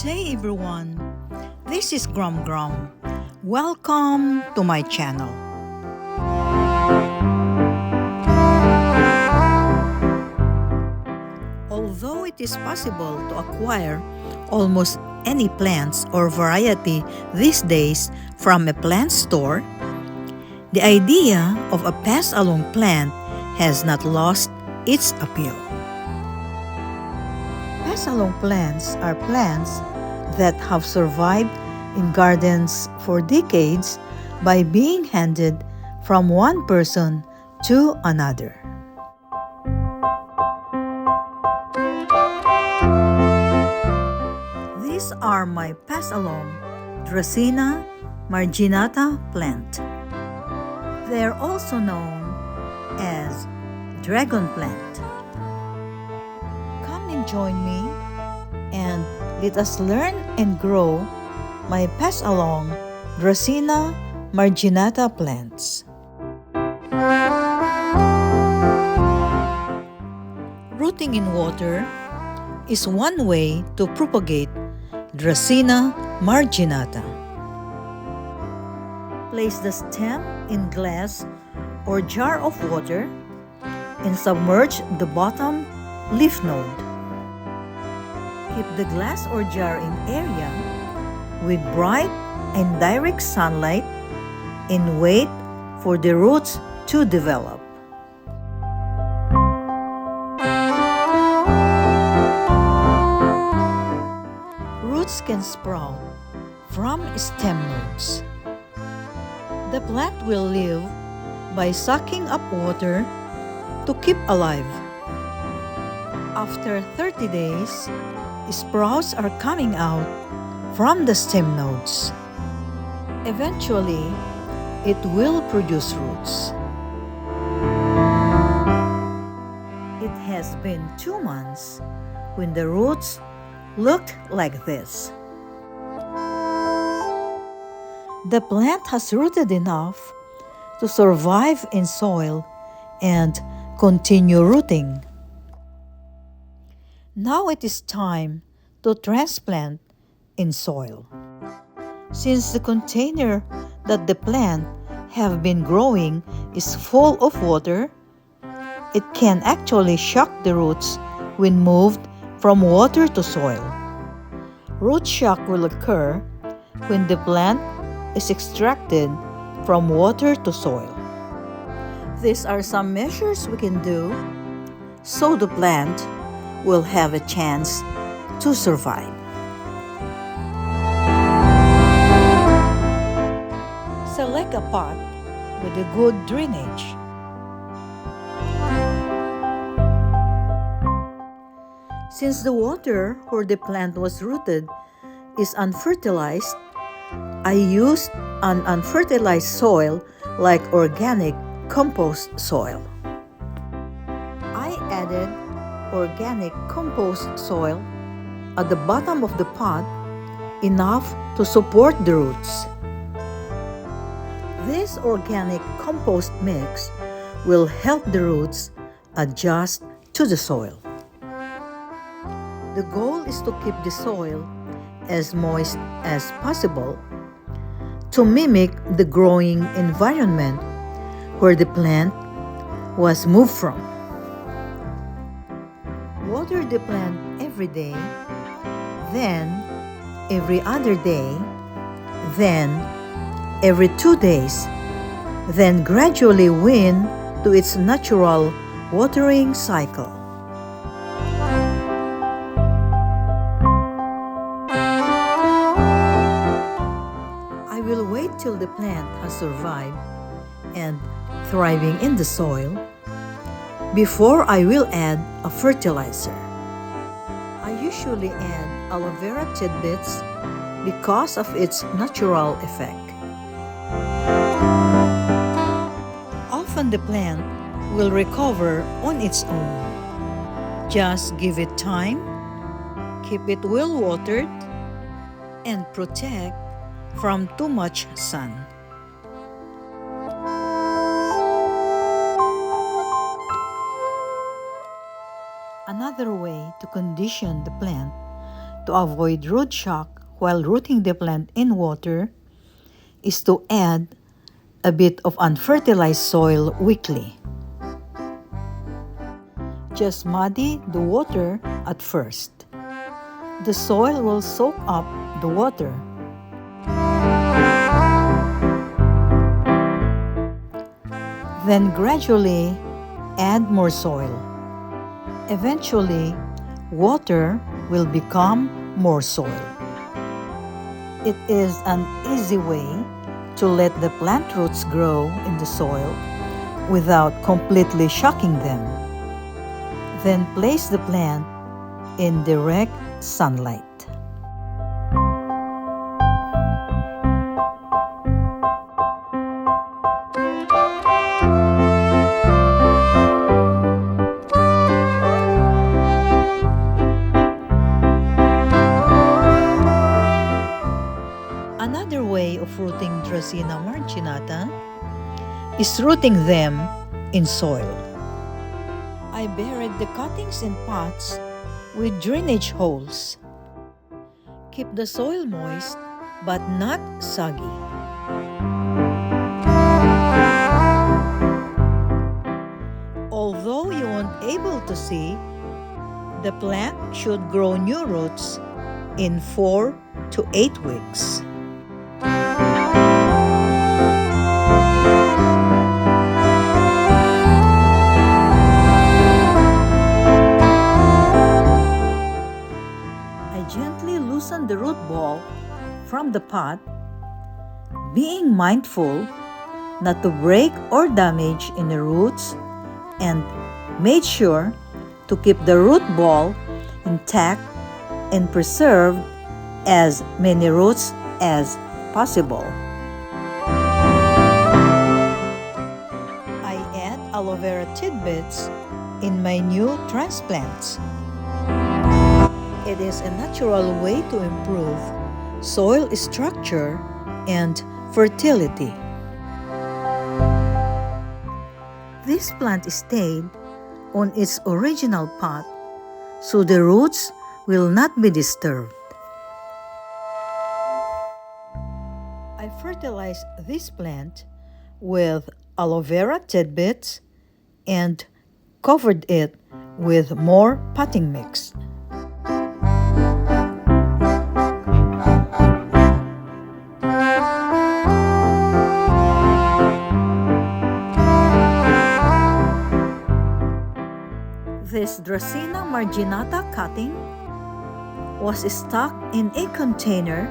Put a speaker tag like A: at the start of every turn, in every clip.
A: day everyone, this is Grum Grum. Welcome to my channel. Although it is possible to acquire almost any plants or variety these days from a plant store, the idea of a Passalong plant has not lost its appeal. Passalong plants are plants that have survived in gardens for decades by being handed from one person to another. These are my Passalong Dracaena Marginata plant. They are also known as dragon plant. Come and join me and let us learn and grow my Passalong Dracaena Marginata plants. Rooting in water is one way to propagate Dracaena Marginata. Place the stem in glass or jar of water and submerge the bottom leaf node. Keep the glass or jar in area with bright and direct sunlight and wait for the roots to develop. Roots can sprout from stem nodes. The plant will live by sucking up water to keep alive. After 30 days, sprouts are coming out from the stem nodes. Eventually, it will produce roots. It has been 2 months when the roots looked like this. The plant has rooted enough to survive in soil and continue rooting. Now it is time to transplant in soil. Since the container that the plant have been growing is full of water, it can actually shock the roots when moved from water to soil. Root shock will occur when the plant is extracted from water to soil. These are some measures we can do so the plant will have a chance to survive. Select a pot with a good drainage. Since the water where the plant was rooted is unfertilized, I used an unfertilized soil like organic compost soil. I added organic compost soil at the bottom of the pot, enough to support the roots. This organic compost mix will help the roots adjust to the soil. The goal is to keep the soil as moist as possible to mimic the growing environment where the plant was moved from. Water the plant every day, then every other day, then every 2 days, then gradually wean to its natural watering cycle. I will wait till the plant has survived and thriving in the soil before I will add a fertilizer. I usually add aloe vera tidbits because of its natural effect. Often the plant will recover on its own. Just give it time, keep it well watered, and protect from too much sun. Another way to condition the plant to avoid root shock while rooting the plant in water is to add a bit of unfertilized soil weekly. Just muddy the water at first. The soil will soak up the water. Then gradually add more soil. Eventually, water will become more soil. It is an easy way to let the plant roots grow in the soil without completely shocking them. Then place the plant in direct sunlight. Another way of rooting Dracaena marginata is rooting them in soil. I buried the cuttings in pots with drainage holes. Keep the soil moist but not soggy. Although you won't able to see, the plant should grow new roots in 4 to 8 weeks. Gently loosen the root ball from the pot, being mindful not to break or damage any roots, and made sure to keep the root ball intact and preserve as many roots as possible. I add aloe vera tidbits in my new transplants. It is a natural way to improve soil structure and fertility. This plant stayed on its original pot, so the roots will not be disturbed. I fertilized this plant with aloe vera tidbits and covered it with more potting mix. This Dracaena marginata cutting was stuck in a container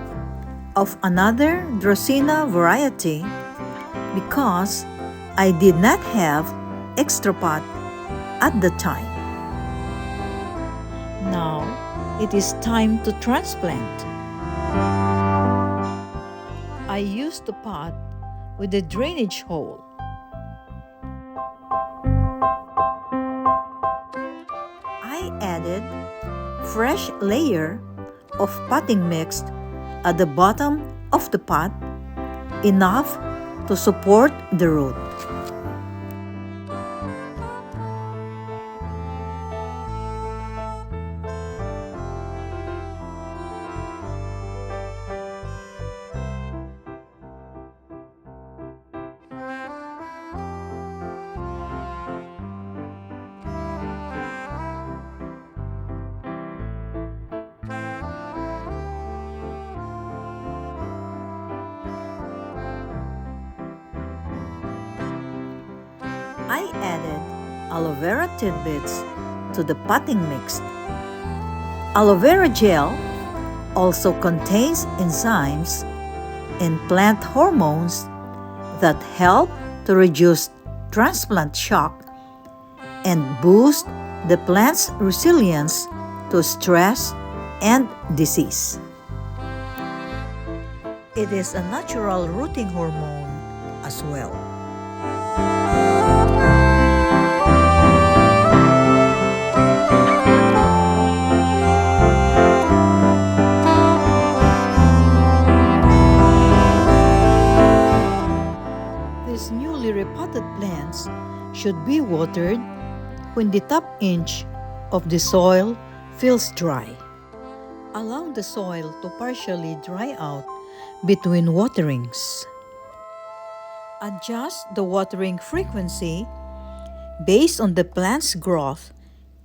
A: of another Dracaena variety because I did not have extra pot at the time. Now it is time to transplant. I used the pot with a drainage hole. I added fresh layer of potting mix at the bottom of the pot, enough to support the root. I added aloe vera tidbits to the potting mix. Aloe vera gel also contains enzymes and plant hormones that help to reduce transplant shock and boost the plant's resilience to stress and disease. It is a natural rooting hormone as well. These newly repotted plants should be watered when the top inch of the soil feels dry. Allow the soil to partially dry out between waterings. Adjust the watering frequency based on the plant's growth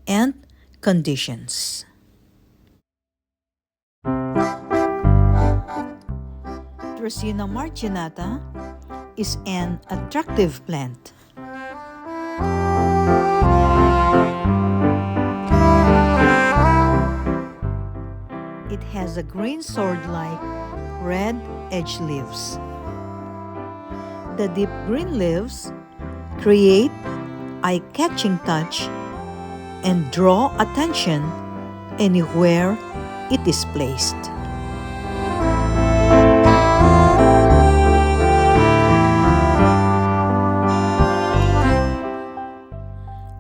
A: and conditions. Dracaena marginata is an attractive plant. It has a green sword-like red edge leaves. The deep green leaves create eye-catching touch and draw attention anywhere it is placed.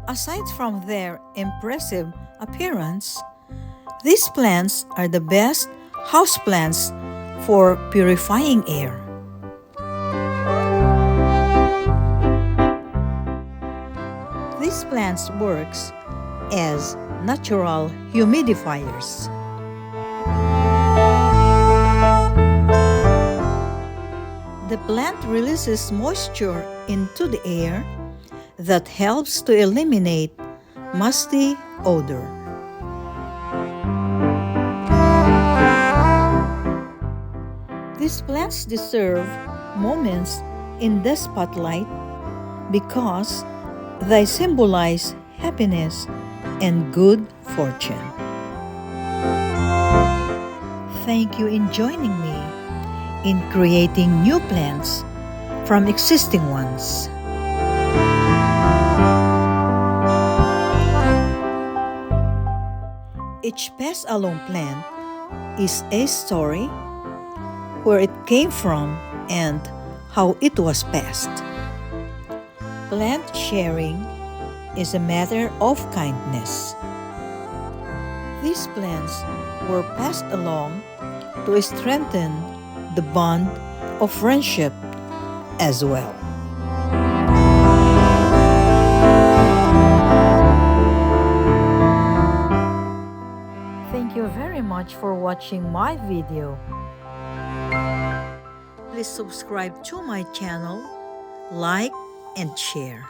A: Aside from their impressive appearance, these plants are the best houseplants for purifying air. These plants works as natural humidifiers. The plant releases moisture into the air that helps to eliminate musty odor. These plants deserve moments in the spotlight because they symbolize happiness and good fortune. Thank you in joining me in creating new plants from existing ones. Each Passalong plant is a story, where it came from and how it was passed. Plant sharing is a matter of kindness. These plants were passed along to strengthen the bond of friendship as well. Thank you very much for watching my video. Please subscribe to my channel, like, and share.